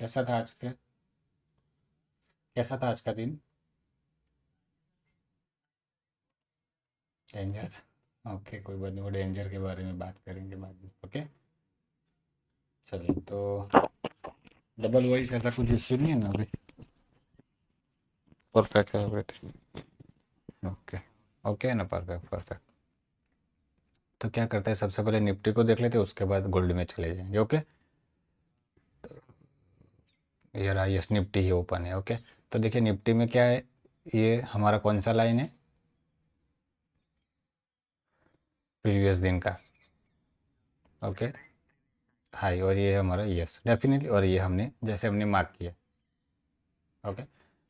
कैसा था आज के कैसा था आज का दिन? डेंजर था। ओके, कोई बात नहीं, वो डेंजर के बारे में बात करेंगे बाद में। ओके, चलिए तो डबल वॉइस ऐसा कुछ इश्यू नहीं है ना अभी? परफेक्ट है बेटे। ओके, ओके है ना, परफेक्ट परफेक्ट। तो क्या करते हैं, सबसे पहले निफ्टी को देख लेते हैं, उसके बाद गोल्ड में चले जाएंगे। ओके, ये रहा, यस निफ्टी ही ओपन है। ओके, तो देखिए निफ्टी में क्या है, ये हमारा कौन सा लाइन है? प्रीवियस दिन का। ओके, हाई, और ये है हमारा यस डेफिनेटली, और ये हमने जैसे हमने मार्क किया। ओके,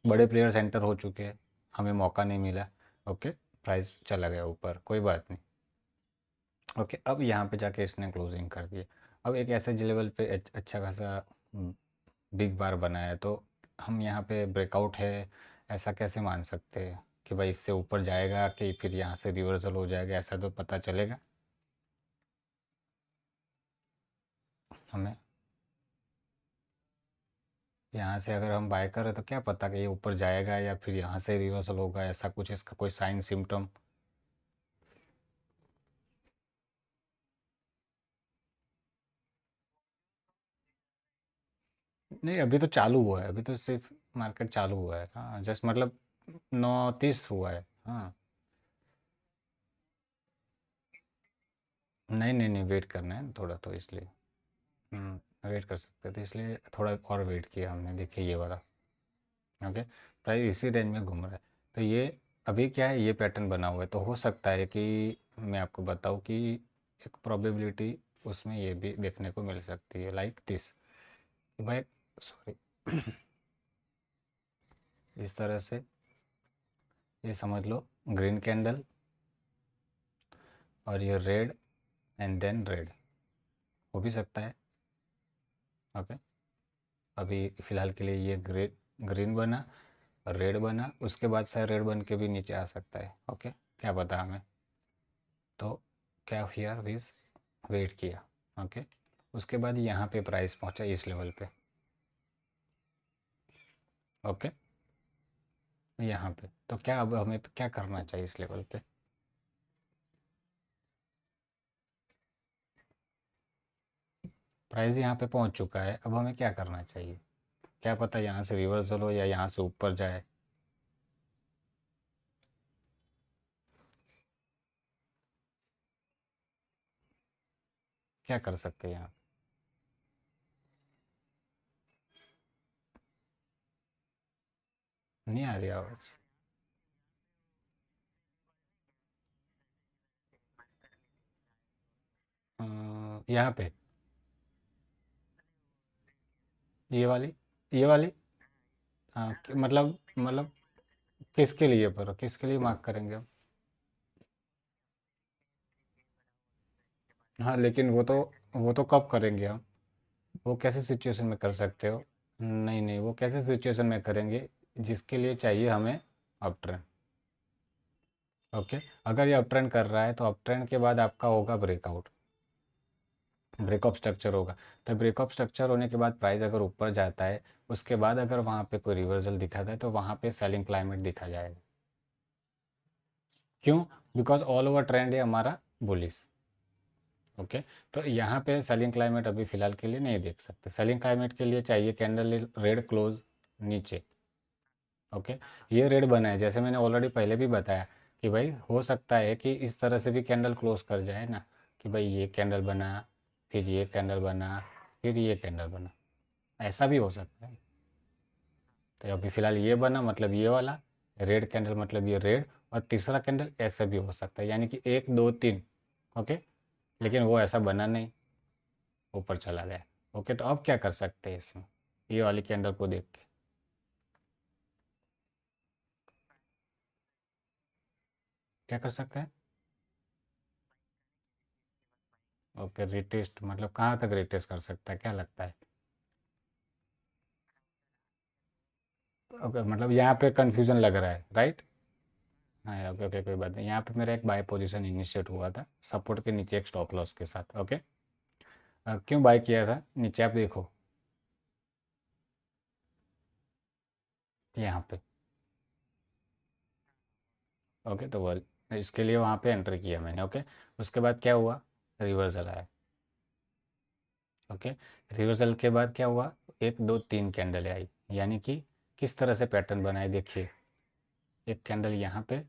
बड़े प्लेयर्स एंटर हो चुके हैं, हमें मौका नहीं मिला। ओके, प्राइस चला गया ऊपर, कोई बात नहीं। ओके, अब यहाँ पे जाके इसने क्लोजिंग कर दिया। अब एक ऐसे लेवल पे अच्छा खासा बिग बार बनाया, तो हम यहाँ पे ब्रेकआउट है ऐसा कैसे मान सकते हैं कि भाई इससे ऊपर जाएगा कि फिर यहाँ से रिवर्सल हो जाएगा, ऐसा तो पता चलेगा हमें। यहाँ से अगर हम बाय करें तो क्या पता कि ये ऊपर जाएगा या फिर यहाँ से रिवर्सल होगा, ऐसा कुछ इसका कोई साइन सिम्टम। नहीं, अभी तो चालू हुआ है, अभी तो सिर्फ मार्केट चालू हुआ है। हाँ, जस्ट मतलब 9:30 हुआ है। हाँ, नहीं नहीं नहीं, वेट करना है थोड़ा, तो इसलिए वेट कर सकते थे, इसलिए थोड़ा और वेट किया हमने। देखिए ये वाला। ओके, प्राइस इसी रेंज में घूम रहा है। तो ये अभी क्या है, ये पैटर्न बना हुआ है, तो हो सकता है कि मैं आपको बताऊं कि एक प्रोबेबिलिटी उसमें ये भी देखने को मिल सकती है, लाइक दिस। भाई, सॉरी, इस तरह से ये समझ लो, ग्रीन कैंडल और ये रेड एंड देन रेड, हो भी सकता है। ओके, अभी फ़िलहाल के लिए ये ग्रीन बना, रेड बना, उसके बाद शायद रेड बन के भी नीचे आ सकता है। ओके, क्या पता हमें। तो क्या हियर विज वेट किया। ओके, उसके बाद यहाँ पे प्राइस पहुँचा इस लेवल पे। ओके, यहाँ पे तो क्या, अब हमें क्या करना चाहिए इस लेवल पे? प्राइस यहाँ पे पहुँच चुका है, अब हमें क्या करना चाहिए? क्या पता यहाँ से रिवर्सल हो या यहाँ से ऊपर जाए। क्या कर सकते हैं यहाँ? नहीं आ रही आवाज़। यहाँ पे ये वाली, ये वाली। हाँ, मतलब किसके लिए, पर किसके लिए मार्क करेंगे हम? हाँ, लेकिन वो तो कब करेंगे हम? वो कैसे सिचुएशन में कर सकते हो? नहीं नहीं, वो कैसे सिचुएशन में करेंगे जिसके लिए चाहिए हमें अप ट्रेंड। ओके, अगर ये अप ट्रेंड कर रहा है तो अप ट्रेंड के बाद आपका होगा ब्रेकआउट, ब्रेकअप स्ट्रक्चर होगा। तो ब्रेकअप स्ट्रक्चर होने के बाद प्राइस अगर ऊपर जाता है, उसके बाद अगर वहाँ पे कोई रिवर्सल दिखाता है तो वहाँ पे सेलिंग क्लाइमेट दिखा जाएगा। क्यों? बिकॉज ऑल ओवर ट्रेंड है हमारा बुलिस। ओके, तो यहाँ पे सेलिंग क्लाइमेट अभी फ़िलहाल के लिए नहीं देख सकते। सेलिंग क्लाइमेट के लिए चाहिए कैंडल रेड क्लोज नीचे। ओके, ये रेड बना है, जैसे मैंने ऑलरेडी पहले भी बताया कि भाई हो सकता है कि इस तरह से भी कैंडल क्लोज कर जाए ना, कि भाई ये कैंडल बना, फिर ये कैंडल बना, फिर ये कैंडल बना, ऐसा भी हो सकता है। तो अभी फ़िलहाल ये बना, मतलब ये वाला रेड कैंडल, मतलब ये रेड, और तीसरा कैंडल ऐसा भी हो सकता है, यानी कि एक दो तीन। ओके, लेकिन वो ऐसा बना नहीं, ऊपर चला गया। ओके, तो अब क्या कर सकते हैं इसमें, ये वाली कैंडल को देख के क्या कर सकते हैं? ओके, रिटेस्ट मतलब कहाँ तक रिटेस्ट कर सकता है, क्या लगता है? ओके, मतलब यहाँ पे कंफ्यूजन लग रहा है, राइट? हाँ, ओके ओके, कोई बात नहीं। यहाँ पे मेरा एक बाय पोजीशन इनिशिएट हुआ था सपोर्ट के नीचे एक स्टॉप लॉस के साथ। ओके, क्यों बाय किया था, नीचे आप देखो। यहाँ पे। ओके, तो वो इसके लिए वहाँ पे एंटर किया मैंने। ओके, उसके बाद क्या हुआ, रिवर्सल आया। ओके, रिवर्सल के बाद क्या हुआ, 1 2 3 कैंडल आई, यानी कि किस तरह से पैटर्न बनाए देखिए। एक कैंडल यहाँ पे,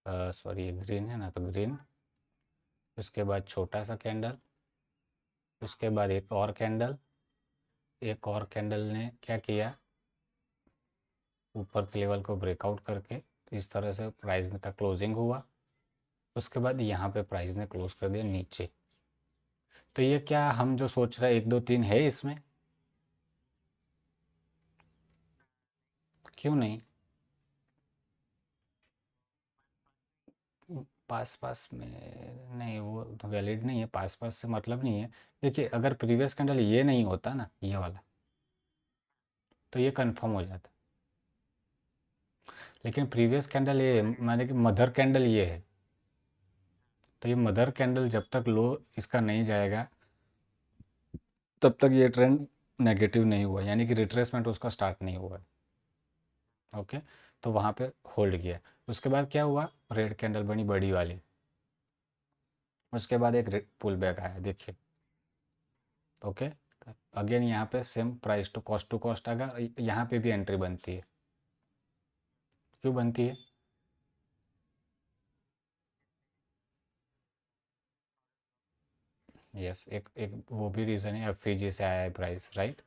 सॉरी ये ग्रीन है ना, तो ग्रीन, उसके बाद छोटा सा कैंडल, उसके बाद एक और कैंडल, एक और कैंडल ने क्या किया, ऊपर के लेवल को ब्रेकआउट करके तो इस तरह से प्राइस का क्लोजिंग हुआ। उसके बाद यहाँ पे प्राइस ने क्लोज कर दिया नीचे। तो ये क्या हम जो सोच रहे हैं 1 2 3 है इसमें, क्यों नहीं। पास पास में नहीं, वो तो वैलिड नहीं है, पास पास से मतलब नहीं है। देखिए अगर प्रीवियस कैंडल ये नहीं होता ना, ये वाला, तो ये कंफर्म हो जाता। लेकिन प्रीवियस कैंडल ये माने कि मदर कैंडल ये है, तो ये मदर कैंडल जब तक लो इसका नहीं जाएगा तब तक ये ट्रेंड नेगेटिव नहीं हुआ, यानी कि रिट्रेसमेंट उसका स्टार्ट नहीं हुआ है। ओके, तो वहाँ पे होल्ड किया। उसके बाद क्या हुआ, रेड कैंडल बनी बड़ी वाली, उसके बाद एक पुल बैक आया देखिए। ओके, अगेन यहाँ पे सेम प्राइस टू कॉस्ट अगर यहाँ पे भी एंट्री बनती है, क्यों बनती है। यस, एक एक वो भी रीज़न है, एफ से आया है प्राइस, राइट।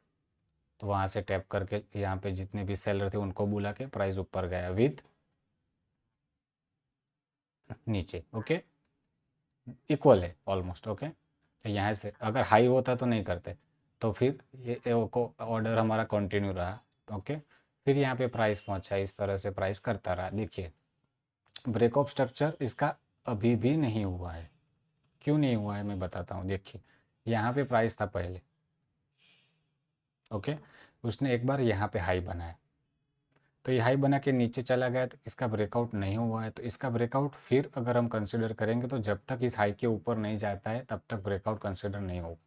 तो वहाँ से टैप करके यहाँ पे जितने भी सेलर थे उनको बुला के प्राइस ऊपर गया विद नीचे। ओके, इक्वल है ऑलमोस्ट। ओके, तो यहाँ से अगर हाई होता तो नहीं करते, तो फिर ये ऑर्डर हमारा कंटिन्यू रहा। ओके, फिर यहाँ पे प्राइस पहुँचा, इस तरह से प्राइस करता रहा। देखिए ब्रेक ऑफ स्ट्रक्चर इसका अभी भी नहीं हुआ है। क्यों नहीं हुआ है मैं बताता हूँ। देखिए यहाँ पे प्राइस था पहले, ओके, उसने एक बार यहाँ पे हाई बनाया, तो ये हाई बना के नीचे चला गया, तो इसका ब्रेकआउट नहीं हुआ है। तो इसका ब्रेकआउट फिर अगर हम कंसिडर करेंगे तो जब तक इस हाई के ऊपर नहीं जाता है तब तक ब्रेकआउट कंसिडर नहीं होगा।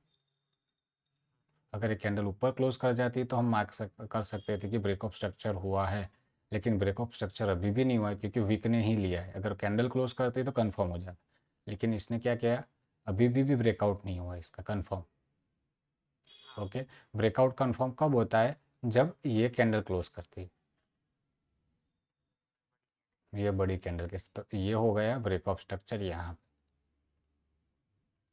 अगर एक कैंडल ऊपर क्लोज कर जाती है तो हम कर सकते थे कि ब्रेक ऑफ स्ट्रक्चर हुआ है, लेकिन ब्रेक ऑफ स्ट्रक्चर अभी भी नहीं हुआ है क्योंकि वीक ने ही लिया है। अगर कैंडल क्लोज करती तो कन्फर्म हो जाता, लेकिन इसने क्या किया, अभी भी ब्रेकआउट नहीं हुआ इसका कन्फर्म। ओके, ब्रेकआउट कन्फर्म कब होता है, जब ये कैंडल क्लोज करती है, ये बड़ी कैंडल के, तो ये हो गया ब्रेक ऑफ स्ट्रक्चर यहाँ।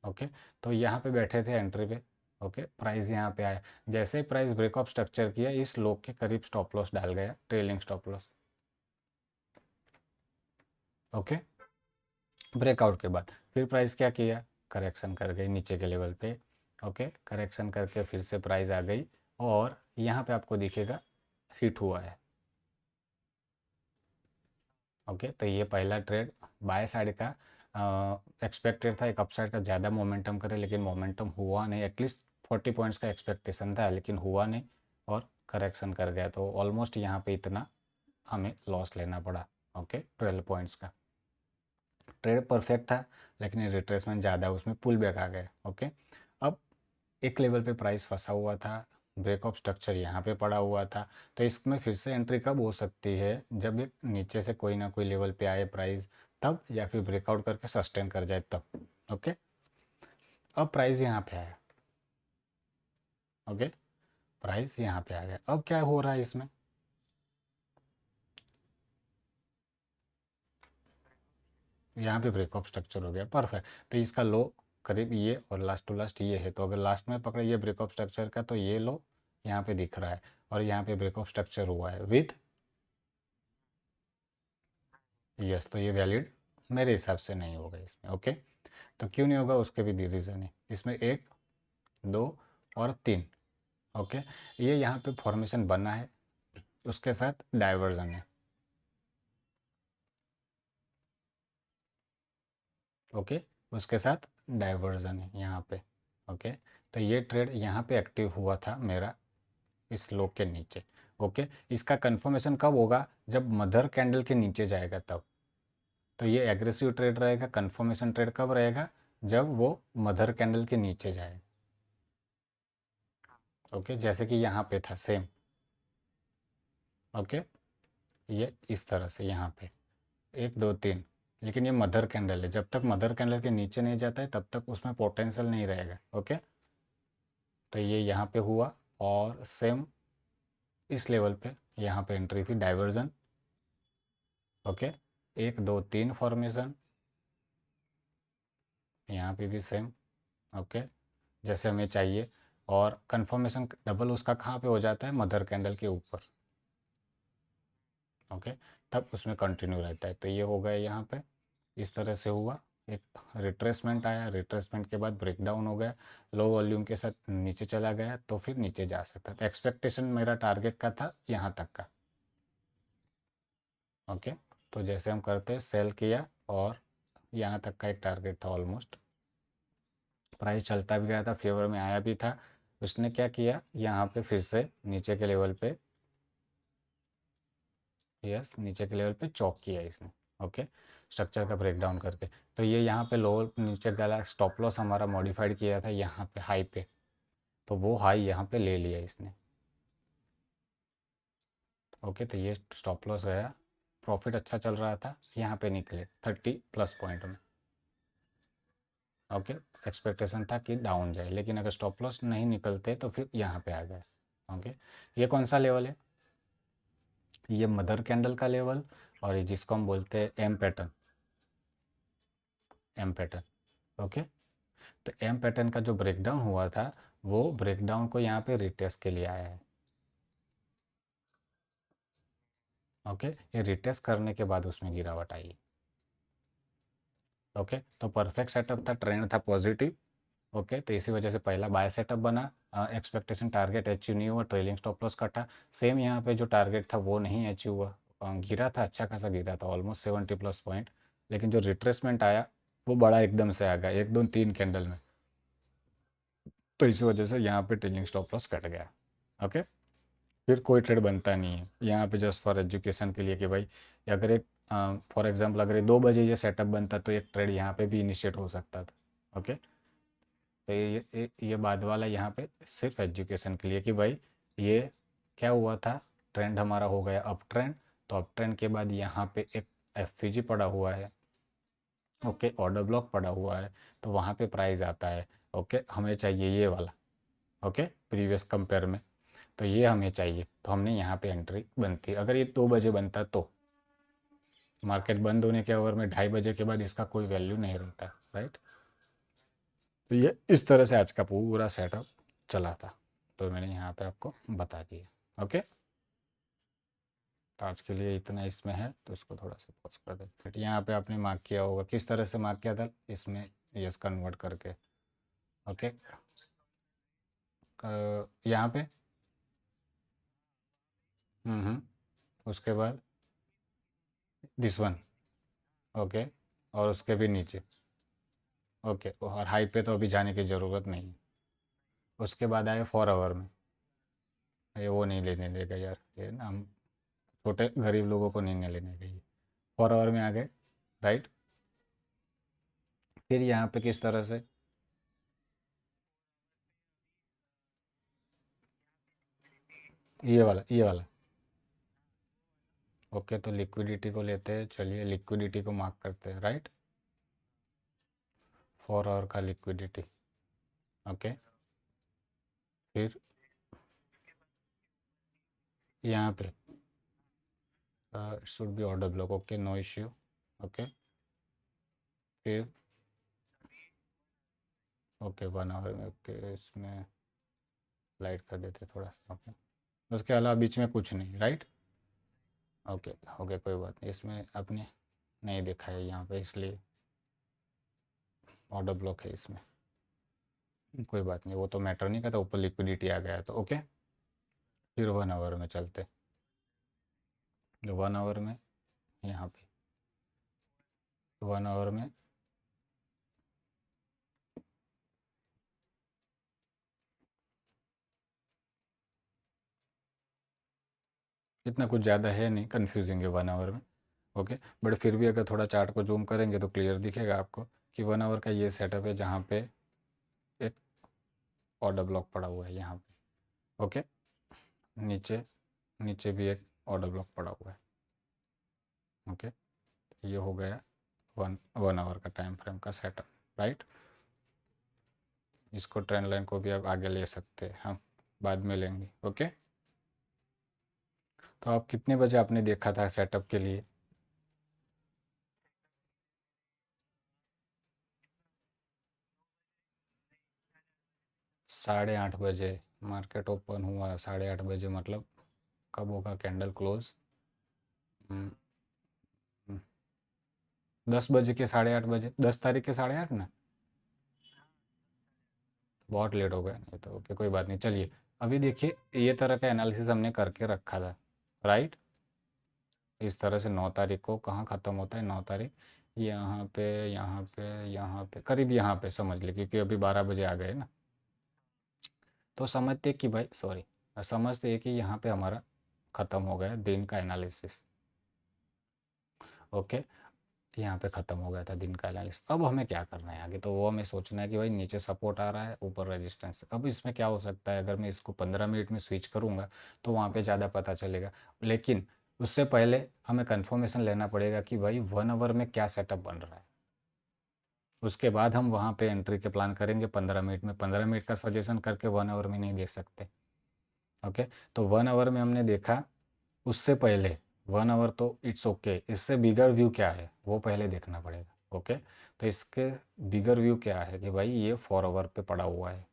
ओके, तो यहाँ पे बैठे थे एंट्री पे। ओके, प्राइस यहाँ पे आया, जैसे ही प्राइस ब्रेक ऑफ स्ट्रक्चर किया इस लो के करीब स्टॉप लॉस डाल गया, trailing stop loss. Okay, breakout के बाद फिर प्राइस क्या किया, करेक्शन कर गई नीचे के लेवल पे। ओके, करेक्शन करके फिर से प्राइस आ गई और यहाँ पे आपको दिखेगा हिट हुआ है। ओके, तो ये पहला ट्रेड बाय साइड का एक्सपेक्टेड था, एक अपसाइड का ज़्यादा मोमेंटम करे, लेकिन मोमेंटम हुआ नहीं। एटलीस्ट 40 पॉइंट्स का एक्सपेक्टेशन था लेकिन हुआ नहीं और करेक्शन कर गया, तो ऑलमोस्ट यहाँ पे इतना हमें लॉस लेना पड़ा। ओके, 12 पॉइंट्स का ट्रेड परफेक्ट था, लेकिन रिट्रेसमेंट ज़्यादा, उसमें पुल बैक आ गया। ओके, अब एक लेवल पे प्राइस फंसा हुआ था, ब्रेक ऑफ स्ट्रक्चर यहाँ पे पड़ा हुआ था, तो इसमें फिर से एंट्री कब हो सकती है, जब एक नीचे से कोई ना कोई लेवल पे आए प्राइस तब, या फिर ब्रेकआउट करके सस्टेन कर जाए तब। ओके, अब प्राइस यहाँ पे आया। ओके, प्राइस यहाँ पे आ गया, अब क्या हो रहा है इसमें, यहाँ पे ब्रेक ऑफ स्ट्रक्चर हो गया, परफेक्ट। तो इसका लो करीब ये और लास्ट टू लास्ट ये है, तो अगर लास्ट में पकड़े ये ब्रेक ऑफ स्ट्रक्चर का तो ये लो यहाँ पे दिख रहा है और यहाँ पे ब्रेक ऑफ स्ट्रक्चर हुआ है विद, यस, तो ये वैलिड मेरे हिसाब से नहीं होगा इसमें। ओके, तो क्यों नहीं होगा उसके भी रीज़न है इसमें, 1 2 और 3। ओके, ये यहाँ पे फॉर्मेशन बना है, उसके साथ डाइवर्जन है। ओके, उसके साथ डाइवर्जन है यहाँ पे। ओके, तो ये ट्रेड यहाँ पे एक्टिव हुआ था मेरा इस लो के नीचे। ओके, इसका कंफर्मेशन कब होगा, जब मदर कैंडल के नीचे जाएगा तब। तो ये एग्रेसिव ट्रेड रहेगा, कंफर्मेशन ट्रेड कब रहेगा, जब वो मदर कैंडल के नीचे जाएगा। ओके, जैसे कि यहाँ पे था सेम। ओके, ये इस तरह से यहाँ पे 1 2 3, लेकिन ये मदर कैंडल है, जब तक मदर कैंडल के नीचे नहीं जाता है तब तक उसमें पोटेंशियल नहीं रहेगा। ओके, तो ये यहाँ पे हुआ, और सेम इस लेवल पे यहाँ पे एंट्री थी डाइवर्जन। ओके, 1 2 3 फॉर्मेशन, यहाँ पे भी सेम। ओके, जैसे हमें चाहिए, और कंफर्मेशन डबल उसका कहाँ पे हो जाता है, मदर कैंडल के ऊपर। ओके, तब उसमें कंटिन्यू रहता है। तो ये हो गया यहाँ पे, इस तरह से हुआ, एक रिट्रेसमेंट आया, रिट्रेसमेंट के बाद ब्रेकडाउन हो गया, लो वॉल्यूम के साथ नीचे चला गया, तो फिर नीचे जा सकता था। एक्सपेक्टेशन मेरा टारगेट का था यहाँ तक का। ओके, तो जैसे हम करते सेल किया, और यहाँ तक का एक टारगेट था ऑलमोस्ट, प्राइस चलता भी गया था, फेवर में आया भी था। उसने क्या किया, यहाँ पे फिर से नीचे के लेवल पे, यस, नीचे के लेवल पे चॉक किया इसने। ओके, स्ट्रक्चर का ब्रेकडाउन करके, तो ये यहाँ पे लोअर नीचे गला, स्टॉप लॉस हमारा मॉडिफाइड किया था यहाँ पे हाई पे, तो वो हाई यहाँ पे ले लिया इसने। ओके, तो ये स्टॉप लॉस गया, प्रॉफिट अच्छा चल रहा था, यहाँ पे निकले 30+ पॉइंट में। ओके, एक्सपेक्टेशन था कि डाउन जाए, लेकिन अगर स्टॉप लॉस नहीं निकलते तो फिर यहाँ पे आ गए। ओके, ये कौन सा लेवल है, ये मदर कैंडल का लेवल, और ये जिसको हम बोलते हैं M pattern, M pattern. Okay, तो एम पैटर्न का जो ब्रेकडाउन हुआ था, वो ब्रेकडाउन को यहाँ पे रिटेस्ट के लिए आया है। ओके, ये रिटेस्ट करने के बाद उसमें गिरावट आई। ओके, तो परफेक्ट सेटअप था, ट्रेंड था पॉजिटिव। ओके, तो इसी वजह से पहला बाय सेटअप बना, एक्सपेक्टेशन टारगेट अचीव नहीं हुआ, ट्रेलिंग स्टॉप लॉस कटा। सेम यहाँ पे जो टारगेट था वो नहीं अचीव हुआ, गिरा था, अच्छा खासा गिरा था, ऑलमोस्ट 70+ पॉइंट, लेकिन जो रिट्रेसमेंट आया वो बड़ा एकदम से आ गया 1 2 3 कैंडल में, तो इसी वजह से यहाँ पे ट्रेलिंग स्टॉप लॉस कट गया। ओके, फिर कोई ट्रेड बनता नहीं है यहाँ पे, जस्ट फॉर एजुकेशन के लिए कि भाई, अगर एक फॉर एग्जांपल अगर ये 2 बजे ये सेटअप बनता तो एक ट्रेड यहाँ पे भी इनिशिएट हो सकता था। ओके, तो ये बाद वाला यहाँ पे सिर्फ एजुकेशन के लिए कि भाई ये क्या हुआ था, ट्रेंड हमारा हो गया अप ट्रेंड, तो अप ट्रेंड के बाद यहाँ पे एक एफ पड़ा हुआ है। ओके, ऑर्डर ब्लॉक पड़ा हुआ है, तो वहाँ पे प्राइस आता है। ओके, हमें चाहिए ये वाला। ओके, प्रीवियस कंपेयर में, तो ये हमें चाहिए, तो हमने यहाँ पे एंट्री बनती। अगर ये 2 बजे बनता तो मार्केट बंद होने के ओवर में 2:30 बजे के बाद इसका कोई वैल्यू नहीं रहता, राइट। तो ये इस तरह से आज का पूरा सेटअप चला था, तो मैंने यहाँ पे आपको बता दिया। ओके, तो आज के लिए इतना इसमें है, तो इसको थोड़ा सा पॉज कर देते हैं। यहाँ पे आपने मार्क किया होगा, किस तरह से मार्क किया था इसमें, यस कन्वर्ट करके। ओके, यहाँ पे उसके बाद दिस वन। ओके, और उसके भी नीचे। ओके, और हाई पे तो अभी जाने की ज़रूरत नहीं है। उसके बाद आए 4 आवर में, ये वो नहीं लेने देगा यार, ये ना हम छोटे गरीब लोगों को नहीं लेने देंगे। 4 आवर में आ गए, राइट। फिर यहाँ पे किस तरह से, ये वाला। ओके, तो लिक्विडिटी को लेते हैं, चलिए लिक्विडिटी को मार्क करते हैं, राइट। 4 आवर का लिक्विडिटी। ओके, फिर यहाँ पे should be order block, okay, no issue. Okay, फिर ओके 1 आवर में, ओके, इसमें लाइट कर देते थोड़ा सा। ओके, उसके अलावा बीच में कुछ नहीं, राइट। ओके, ओके, कोई बात नहीं, इसमें आपने नहीं देखा है यहाँ पे, इसलिए ऑर्डर ब्लॉक है इसमें, कोई बात नहीं, वो तो मैटर नहीं करता, ऊपर लिक्विडिटी आ गया है तो। ओके, फिर 1 आवर में चलते, 1 आवर में यहाँ पे 1 आवर में इतना कुछ ज़्यादा है नहीं, कन्फ्यूजिंग है 1 आवर में। ओके, बट फिर भी अगर थोड़ा चार्ट को जूम करेंगे तो क्लियर दिखेगा आपको कि 1 आवर का ये सेटअप है, जहाँ पे एक ऑर्डर ब्लॉक पड़ा हुआ है यहाँ पे। ओके, नीचे नीचे भी एक ऑर्डर ब्लॉक पड़ा हुआ है। ओके, ये हो गया 1 आवर का टाइम फ्रेम का सेटअप, राइट। इसको ट्रेंड लाइन को भी अब आगे ले सकते हैं हम, बाद में लेंगे। ओके, तो आप कितने बजे आपने देखा था सेटअप के लिए? 8:30 बजे मार्केट ओपन हुआ। 8:30 बजे मतलब कब होगा कैंडल क्लोज? 10 बजे के 8:30 बजे, 10 तारीख के 8:30 ना? बहुत लेट हो गया नहीं तो। ओके, कोई बात नहीं, चलिए। अभी देखिए, ये तरह का एनालिसिस हमने करके रखा था, राइट। इस तरह से 9 तारीख को कहाँ ख़त्म होता है? 9 तारीख यहाँ पे, यहाँ पे, यहाँ पे, करीब यहाँ पे समझ ले, क्योंकि अभी 12 बजे आ गए ना। तो समझते कि भाई, सॉरी, समझते कि यहाँ पे हमारा ख़त्म हो गया दिन का एनालिसिस। ओके, यहाँ पे ख़त्म हो गया था दिन का एनालिसिस। अब हमें क्या करना है आगे? तो वो हमें सोचना है कि भाई नीचे सपोर्ट आ रहा है, ऊपर रेजिस्टेंस। अब इसमें क्या हो सकता है, अगर मैं इसको 15 मिनट में स्विच करूँगा तो वहाँ पे ज़्यादा पता चलेगा। लेकिन उससे पहले हमें कंफर्मेशन लेना पड़ेगा कि भाई 1 आवर में क्या सेटअप बन रहा है। उसके बाद हम वहाँ पे एंट्री के प्लान करेंगे 15 मिनट में। 15 मिनट का सजेशन करके 1 आवर में नहीं देख सकते। ओके, तो 1 आवर में हमने देखा। उससे पहले 1 आवर तो इट्स ओके, इससे बिगर व्यू क्या है वो पहले देखना पड़ेगा। ओके, तो इसके बिगर व्यू क्या है कि भाई ये 4 आवर पे पड़ा हुआ है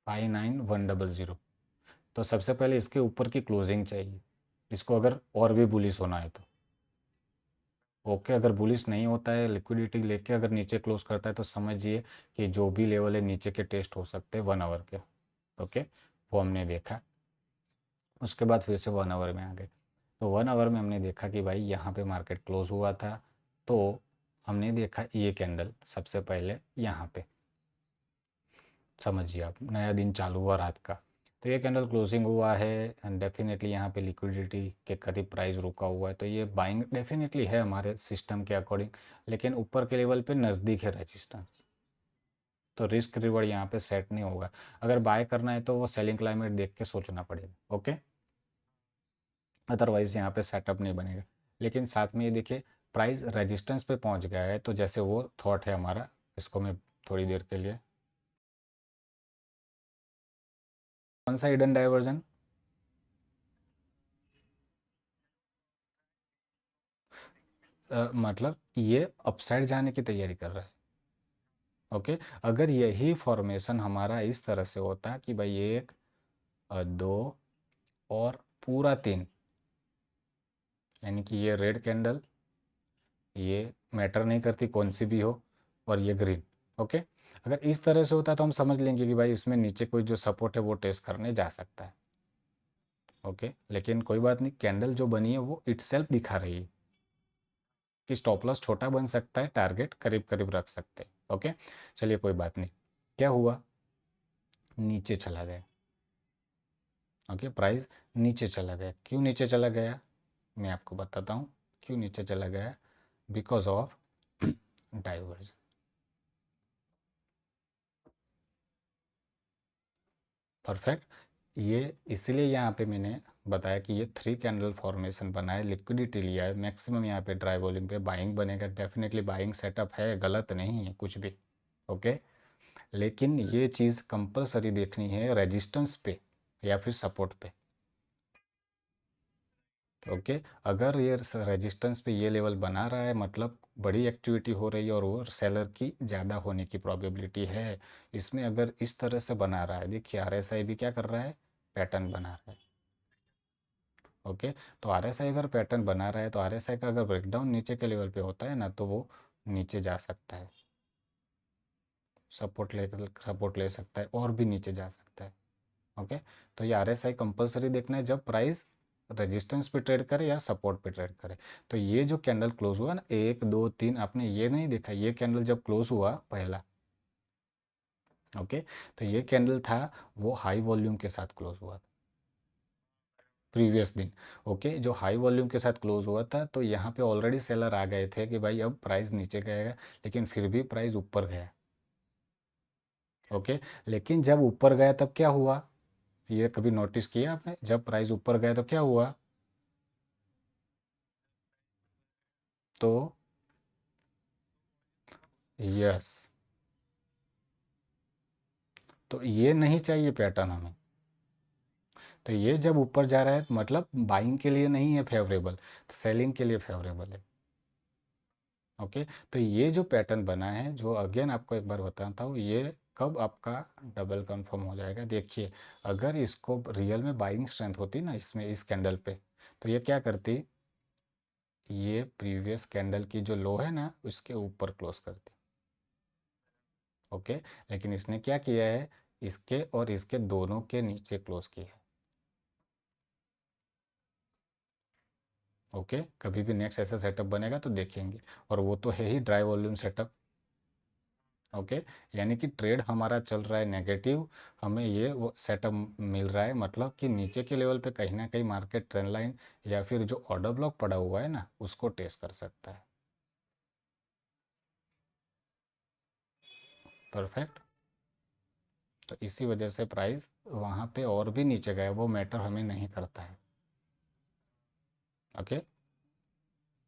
59100। तो सबसे पहले इसके ऊपर की क्लोजिंग चाहिए, इसको अगर और भी बुलिश होना है तो। ओके, अगर बुलिश नहीं होता है, लिक्विडिटी लेके अगर नीचे क्लोज करता है तो समझिए कि जो भी लेवल है नीचे के टेस्ट हो सकते हैं 1 आवर के। ओके, वो हमने देखा। उसके बाद फिर से 1 आवर में आ गए। तो 1 आवर में हमने देखा कि भाई यहाँ पे मार्केट क्लोज हुआ था। तो हमने देखा ये कैंडल सबसे पहले यहाँ पे, समझिए आप, नया दिन चालू हुआ रात का। तो ये कैंडल क्लोजिंग हुआ है एंड डेफिनेटली यहाँ पे लिक्विडिटी के करीब प्राइस रुका हुआ है। तो ये बाइंग डेफिनेटली है हमारे सिस्टम के अकॉर्डिंग, लेकिन ऊपर के लेवल पे नज़दीक है रेजिस्टेंस। तो रिस्क रिवॉर्ड यहाँ पे सेट नहीं होगा। अगर बाय करना है तो वो सेलिंग क्लाइमेट देख के सोचना पड़ेगा। ओके, अदरवाइज़ यहाँ पे सेटअप नहीं बनेगा। लेकिन साथ में ये देखिए, प्राइस रेजिस्टेंस पे पहुँच गया है, तो जैसे वो थॉट है हमारा, इसको मैं थोड़ी देर के लिए, कौन सा हिडन डाइवर्जन? मतलब ये अपसाइड जाने की तैयारी कर रहा है। ओके, अगर यही फॉर्मेशन हमारा इस तरह से होता कि भाई 1, 2 और पूरा 3, यानी कि ये रेड कैंडल, ये मैटर नहीं करती कौन सी भी हो, और ये ग्रीन। ओके, अगर इस तरह से होता तो हम समझ लेंगे कि भाई इसमें नीचे कोई जो सपोर्ट है वो टेस्ट करने जा सकता है। ओके, लेकिन कोई बात नहीं, कैंडल जो बनी है वो इटसेल्फ दिखा रही है कि स्टॉप लॉस छोटा बन सकता है, टारगेट करीब करीब रख सकते हैं। ओके, चलिए कोई बात नहीं। क्या हुआ? नीचे चला गया। ओके, प्राइस नीचे चला गया। क्यों नीचे चला गया मैं आपको बताता हूँ। क्यों नीचे चला गया? Because of diversion. परफेक्ट। ये इसलिए यहाँ पे मैंने बताया कि ये 3 कैंडल फॉर्मेशन बना है, लिक्विडिटी लिया है, मैक्सिमम यहाँ पे ड्राई वॉल्यूम पे बाइंग बनेगा। डेफिनेटली बाइंग सेटअप है, गलत नहीं है कुछ भी। ओके, लेकिन ये चीज़ कंपलसरी देखनी है रेजिस्टेंस पे या फिर सपोर्ट पे। ओके, अगर ये रेजिस्टेंस पे ये लेवल बना रहा है मतलब बड़ी एक्टिविटी हो रही है और वो सेलर की ज़्यादा होने की प्रोबेबिलिटी है इसमें। अगर इस तरह से बना रहा है, देखिए आरएसआई भी क्या कर रहा है, पैटर्न बना रहा है। ओके, तो आरएसआई अगर पैटर्न बना रहा है तो आरएसआई का अगर ब्रेकडाउन नीचे के लेवल पे होता है ना तो वो नीचे जा सकता है, सपोर्ट ले सकता है और भी नीचे जा सकता है। ओके, तो ये आरएसआई कंपलसरी देखना है जब प्राइस रेजिस्टेंस पे ट्रेड करे या सपोर्ट पे ट्रेड करे। तो ये जो कैंडल क्लोज हुआ ना, 1, 2, 3, आपने ये नहीं देखा, ये कैंडल जब क्लोज हुआ पहला, ओके, तो ये कैंडल था वो हाई वॉल्यूम के साथ क्लोज हुआ था प्रीवियस दिन। ओके, जो हाई वॉल्यूम के साथ क्लोज हुआ था तो यहाँ पे ऑलरेडी सेलर आ गए थे कि भाई अब प्राइस नीचे गएगा, लेकिन फिर भी प्राइस ऊपर गया। ओके, लेकिन जब ऊपर गया तब क्या हुआ? ये कभी नोटिस किया आपने, जब प्राइस ऊपर गया तो क्या हुआ? तो यस, तो ये नहीं चाहिए पैटर्न हमें। तो ये जब ऊपर जा रहा है तो मतलब बाइंग के लिए नहीं है फेवरेबल, तो सेलिंग के लिए फेवरेबल है। ओके, तो ये जो पैटर्न बना है, जो अगेन आपको एक बार बताता हूँ, ये कब आपका डबल कंफर्म हो जाएगा, देखिए। अगर इसको रियल में बाइंग स्ट्रेंथ होती ना इसमें, इस कैंडल पे, तो ये क्या करती, ये प्रीवियस कैंडल की जो लो है ना उसके ऊपर क्लोज करती। ओके, लेकिन इसने क्या किया है, इसके और इसके दोनों के नीचे क्लोज किया है। ओके, कभी भी नेक्स्ट ऐसा सेटअप बनेगा तो देखेंगे, और वो तो है ही ड्राई वॉल्यूम सेटअप। ओके, यानी कि ट्रेड हमारा चल रहा है नेगेटिव, हमें ये वो सेटअप मिल रहा है, मतलब कि नीचे के लेवल पे कहीं ना कहीं मार्केट ट्रेंड लाइन या फिर जो ऑर्डर ब्लॉक पड़ा हुआ है ना उसको टेस्ट कर सकता है। परफेक्ट। तो इसी वजह से प्राइस वहाँ पे और भी नीचे गया, वो मैटर हमें नहीं करता है। ओके।